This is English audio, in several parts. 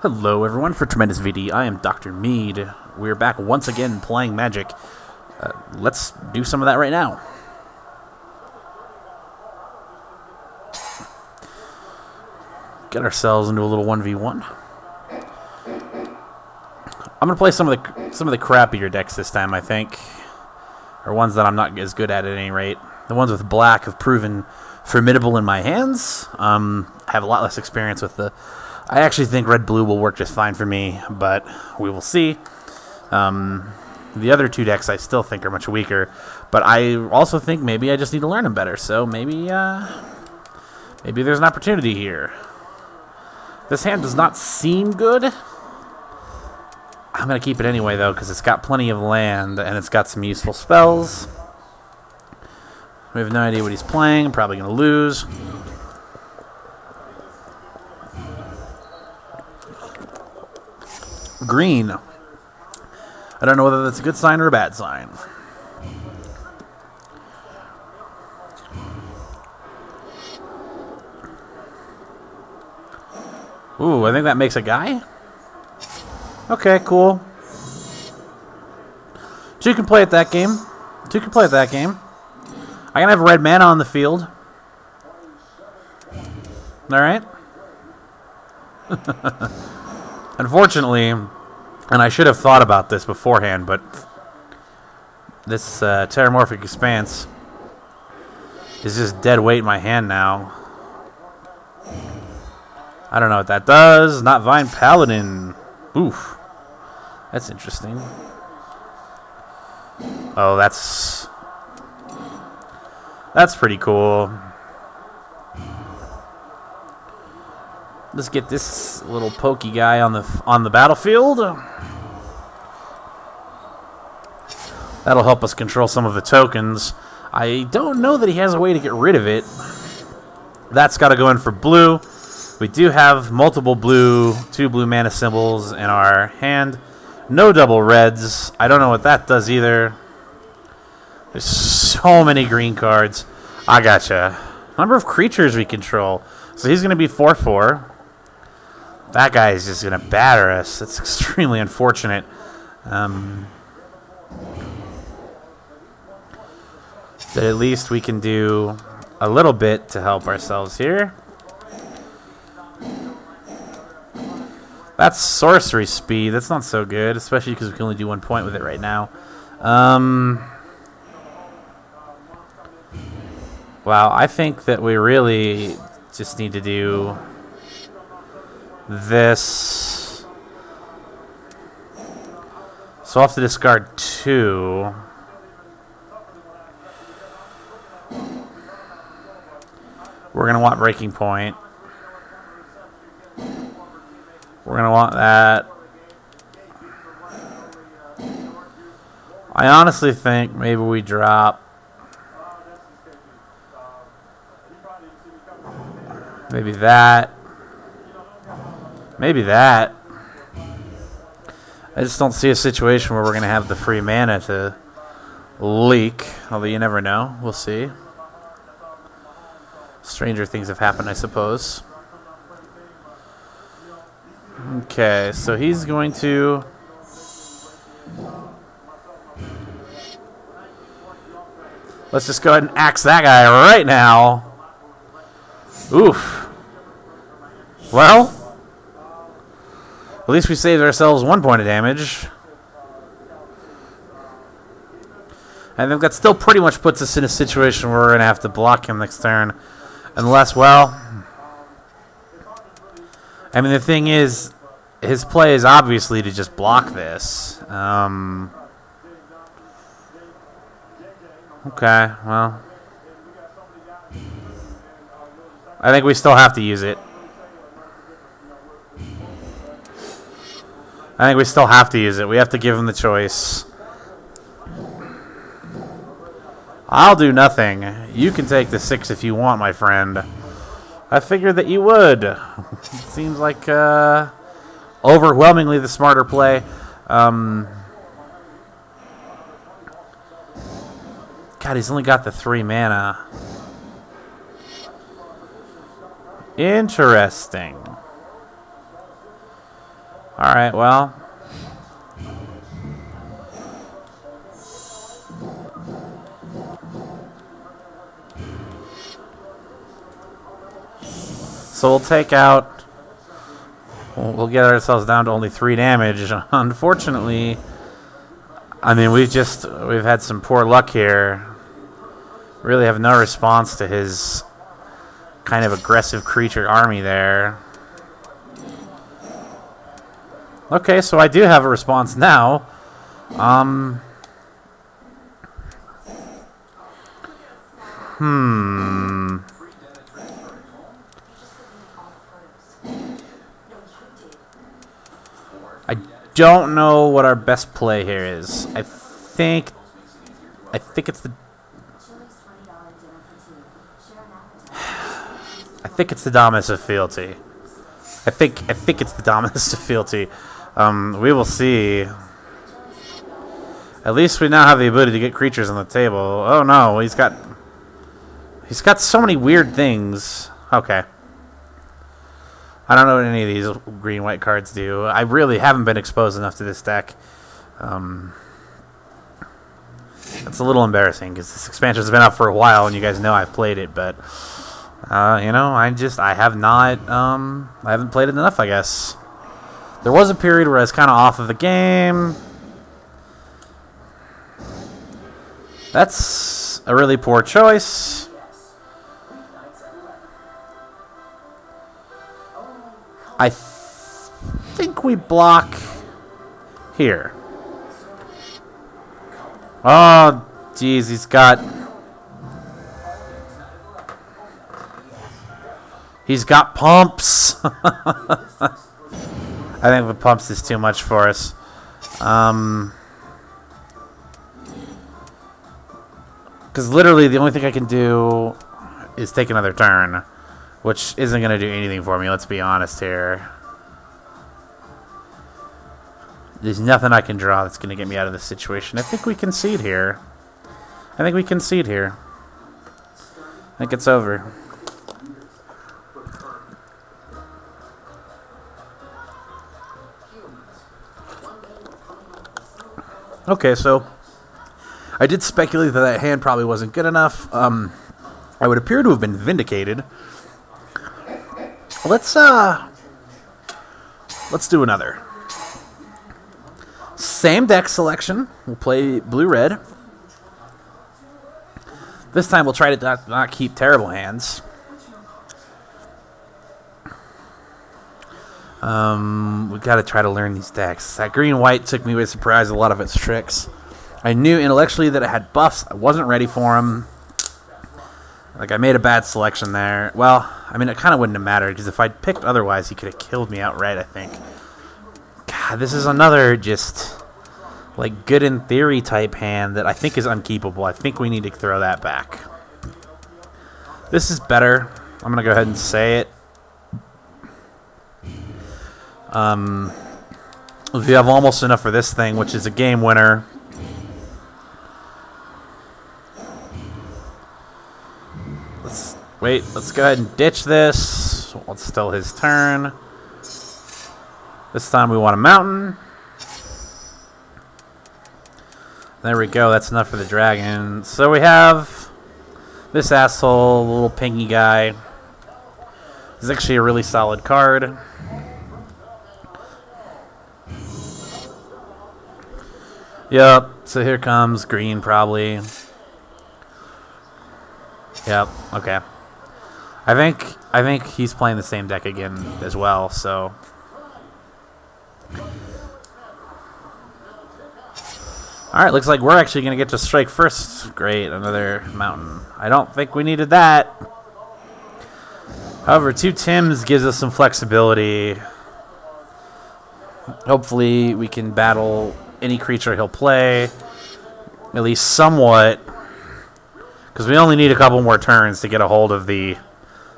Hello everyone, for Tremendous VD, I am Dr. Mead. We're back once again playing Magic. Let's do some of that right now. Get ourselves into a little 1v1. I'm gonna play some of the crappier decks this time, I think. Or ones that I'm not as good at any rate. The ones with black have proven formidable in my hands. I have a lot less experience with the... I actually think red-blue will work just fine for me, but we will see. The other two decks I still think are much weaker, but I also think maybe I just need to learn them better, so maybe there's an opportunity here. This hand does not seem good. I'm going to keep it anyway, though, because it's got plenty of land, and it's got some useful spells. We have no idea what he's playing. I'm probably going to lose. Green. I don't know whether that's a good sign or a bad sign. Ooh, I think that makes a guy. Okay, cool. Two can play at that game. Two can play at that game. I can have red mana on the field. Alright. Unfortunately, and I should have thought about this beforehand, but this Terramorphic Expanse is just dead weight in my hand now. I don't know what that does. Not Vine Paladin. Oof. That's interesting. Oh, that's pretty cool. Let's get this little pokey guy on the battlefield. That'll help us control some of the tokens. I don't know that he has a way to get rid of it. That's got to go in for blue. We do have multiple blue, 2 blue mana symbols in our hand. No double reds. I don't know what that does either. There's so many green cards. I gotcha. Number of creatures we control. So he's going to be 4/4. That guy is just going to batter us. That's extremely unfortunate. But at least we can do a little bit to help ourselves here. That's sorcery speed. That's not so good, especially because we can only do 1 point with it right now. Wow, I think that we really just need to do this. So I'll have to discard 2. We're going to want Breaking Point. We're going to want that. I honestly think maybe we drop. Maybe that. Maybe that. I just don't see a situation where we're going to have the free mana to leak. Although you never know. We'll see. Stranger things have happened, I suppose. Okay, so he's going to... Let's just go ahead and axe that guy right now. Oof. Well, at least we saved ourselves 1 point of damage. I think that still pretty much puts us in a situation where we're going to have to block him next turn. Unless, well... I mean, the thing is, his play is obviously to just block this. Okay, well... I think we still have to use it. I think we still have to use it. We have to give him the choice. I'll do nothing. You can take the 6 if you want, my friend. I figured that you would. It seems like overwhelmingly the smarter play. God, he's only got the 3 mana. Interesting. Alright, well. So we'll take out... We'll get ourselves down to only 3 damage. Unfortunately, I mean, we've had some poor luck here. Really have no response to his kind of aggressive creature army there. Okay, so I do have a response now. I don't know what our best play here is. I think it's the Dominus of Fealty. I think it's the Dominus of Fealty. We will see. At least we now have the ability to get creatures on the table. Oh no, he's got so many weird things. Okay. I don't know what any of these green-white cards do. I really haven't been exposed enough to this deck. It's a little embarrassing because this expansion has been out for a while, and you guys know I've played it, but you know, I haven't played it enough, I guess. There was a period where I was kind of off of the game. That's a really poor choice. I think we block here. Oh, geez, he's got pumps. I think the pumps is too much for us. Because literally the only thing I can do is take another turn, which isn't going to do anything for me, let's be honest here. There's nothing I can draw that's going to get me out of this situation. I think we concede here. I think it's over. Okay, so I did speculate that that hand probably wasn't good enough. I would appear to have been vindicated. Let's do another. Same deck selection. We'll play blue-red. This time we'll try to not keep terrible hands. We've got to try to learn these decks. That green-white took me by surprise, a lot of its tricks. I knew intellectually that it had buffs. I wasn't ready for them. Like, I made a bad selection there. Well, I mean, it kind of wouldn't have mattered, because if I'd picked otherwise, he could have killed me outright, I think. God, this is another just, like, good in theory type hand that I think is unkeepable. I think we need to throw that back. This is better. I'm going to go ahead and say it. We have almost enough for this thing, which is a game winner. Let's go ahead and ditch this. It's still his turn. This time we want a mountain. There we go. That's enough for the dragon. So we have this asshole, little pinky guy. This is actually a really solid card. Yep. So here comes green, probably. Yep. Okay. I think he's playing the same deck again as well. So. All right. Looks like we're actually gonna get to strike first. Great. Another mountain. I don't think we needed that. However, 2 Tims gives us some flexibility. Hopefully, we can battle any creature he'll play, at least somewhat, because we only need a couple more turns to get a hold of the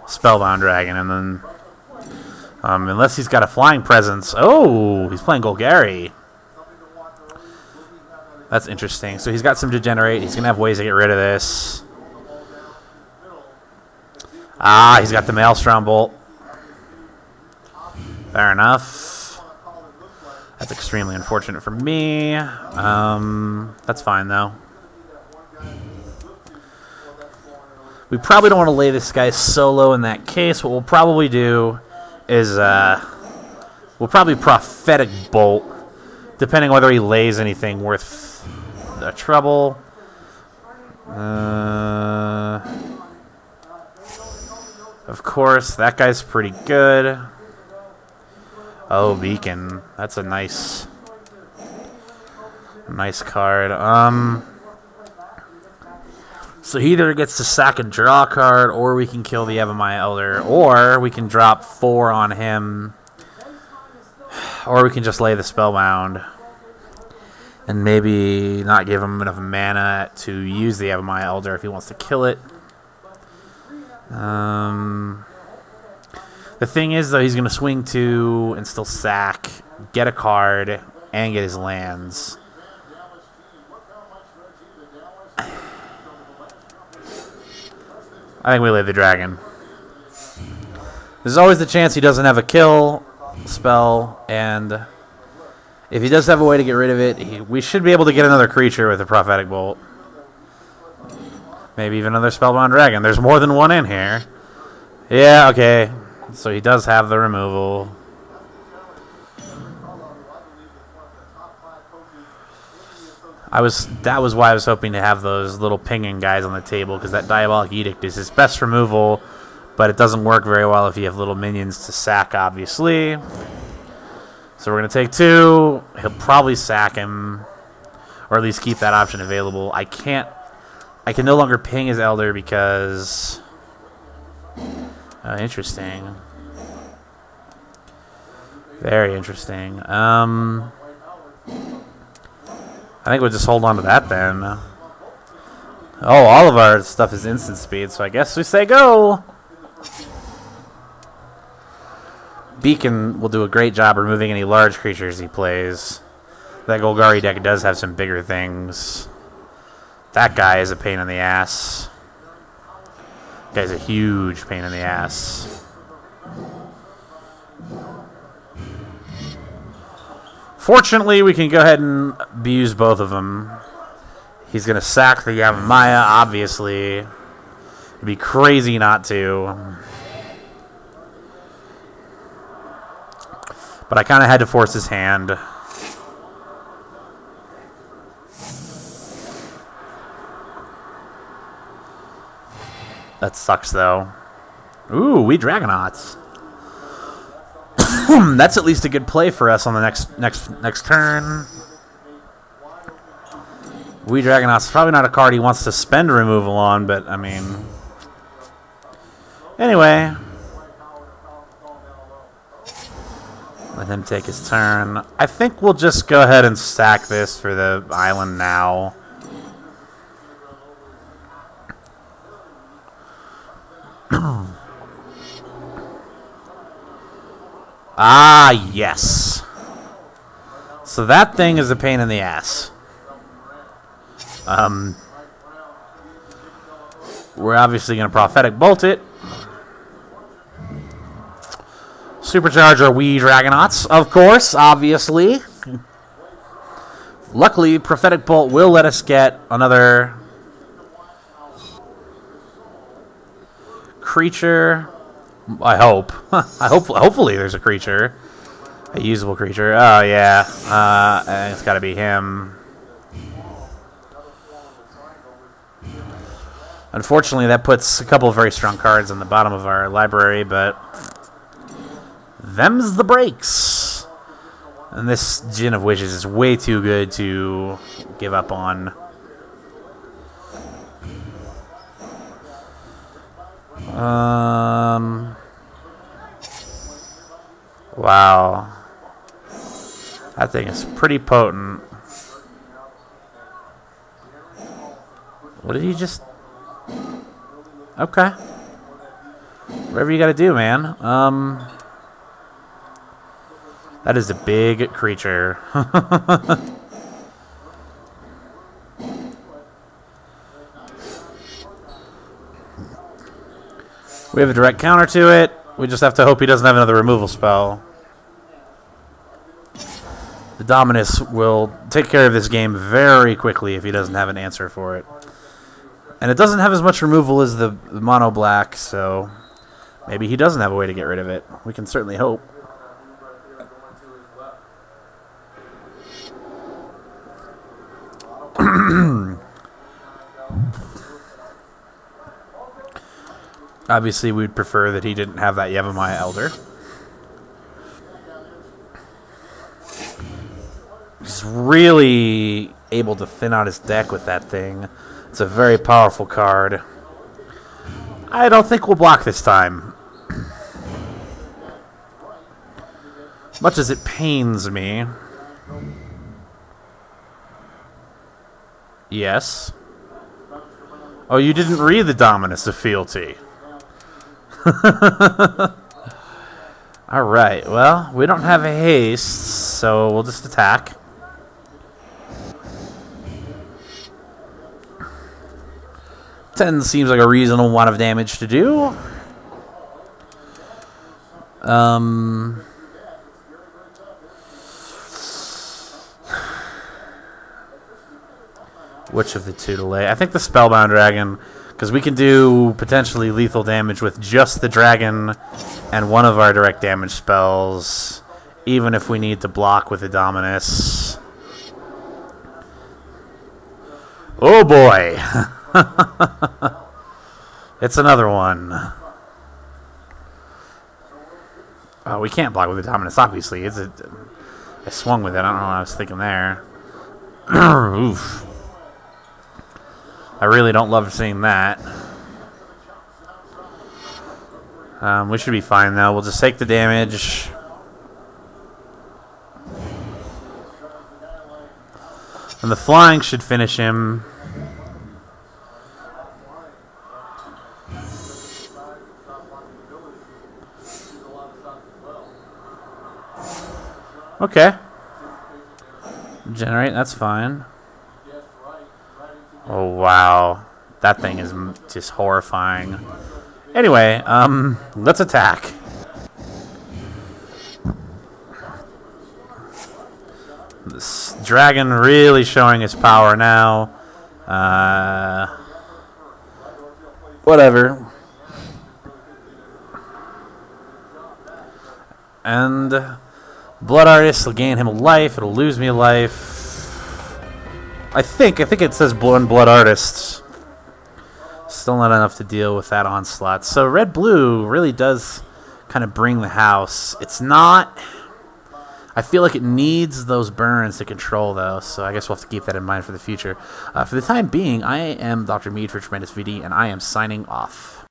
Spellbound Dragon, and then, unless he's got a flying presence. Oh, he's playing Golgari. That's interesting. So he's got some Degenerate. He's going to have ways to get rid of this. Ah, he's got the Maelstrom Bolt. Fair enough. That's extremely unfortunate for me. That's fine, though. We probably don't want to lay this guy solo in that case. What we'll probably do is we'll probably Prophetic Bolt, depending on whether he lays anything worth the trouble. Of course, that guy's pretty good. Oh, Beacon. That's a nice card. So he either gets to sack and draw a card, or we can kill the Yavimaya Elder, or we can drop 4 on him, or we can just lay the Spellbound and maybe not give him enough mana to use the Yavimaya Elder if he wants to kill it. The thing is, though, he's going to swing 2 and still sack, get a card, and get his lands. I think we lay the dragon. There's always the chance he doesn't have a kill spell, and if he does have a way to get rid of it, we should be able to get another creature with a Prophetic Bolt. Maybe even another Spellbound Dragon. There's more than one in here. Yeah, okay. So he does have the removal. That was why I was hoping to have those little pinging guys on the table, because that Diabolic Edict is his best removal, but it doesn't work very well if you have little minions to sack, obviously. So we're going to take 2. He'll probably sack him, or at least keep that option available. I can no longer ping his Elder because... interesting. Very interesting. I think we'll just hold on to that then. Oh, all of our stuff is instant speed, so I guess we say go! Beacon will do a great job removing any large creatures he plays. That Golgari deck does have some bigger things. That guy is a pain in the ass. That guy's a huge pain in the ass. Fortunately, we can go ahead and abuse both of them. He's going to sack the Yavimaya, obviously. It'd be crazy not to. But I kind of had to force his hand. That sucks, though. Ooh, we Dragonauts. That's at least a good play for us on the next turn. We Dragonauts is probably not a card he wants to spend removal on, but I mean, anyway, let him take his turn. I think we'll just go ahead and stack this for the island now. Ah, yes. So that thing is a pain in the ass. We're obviously going to Prophetic Bolt it. Supercharge our wee Dragonauts, of course, obviously. Luckily, Prophetic Bolt will let us get another creature. I hope. Hopefully there's a creature. A usable creature. Oh, yeah. It's got to be him. Unfortunately, that puts a couple of very strong cards on the bottom of our library, but them's the breaks. And this Djinn of Wishes is way too good to give up on. Wow. That thing is pretty potent. What did he just... Okay. Whatever you gotta do, man. That is a big creature. We have a direct counter to it. We just have to hope he doesn't have another removal spell. The Dominus will take care of this game very quickly if he doesn't have an answer for it. And it doesn't have as much removal as the mono black, so maybe he doesn't have a way to get rid of it. We can certainly hope. Obviously, we'd prefer that he didn't have that Yevamaya Elder. He's really able to thin out his deck with that thing. It's a very powerful card. I don't think we'll block this time. Much as it pains me. Yes. Oh, you didn't read the Dominus of Fealty. Alright, well, we don't have a haste, so we'll just attack. Ten seems like a reasonable amount of damage to do. Which of the two to lay? I think the Spellbound Dragon, because we can do potentially lethal damage with just the dragon and one of our direct damage spells, even if we need to block with the Dominus. Oh boy! It's another one. Oh, we can't block with the Dominus, obviously. I swung with it. I don't know what I was thinking there. Oof. I really don't love seeing that. We should be fine, though. We'll just take the damage. And the flying should finish him. Okay. Generate, that's fine. Oh, wow. That thing is just horrifying. Anyway, let's attack. This dragon really showing his power now. Whatever. And Blood Artist will gain him a life. It'll lose me a life. I think it says Blood Artist. Still not enough to deal with that onslaught. So red-blue really does kind of bring the house. It's not... I feel like it needs those burns to control, though, so I guess we'll have to keep that in mind for the future. For the time being, I am Dr. Mead for Tremendous VD, and I am signing off.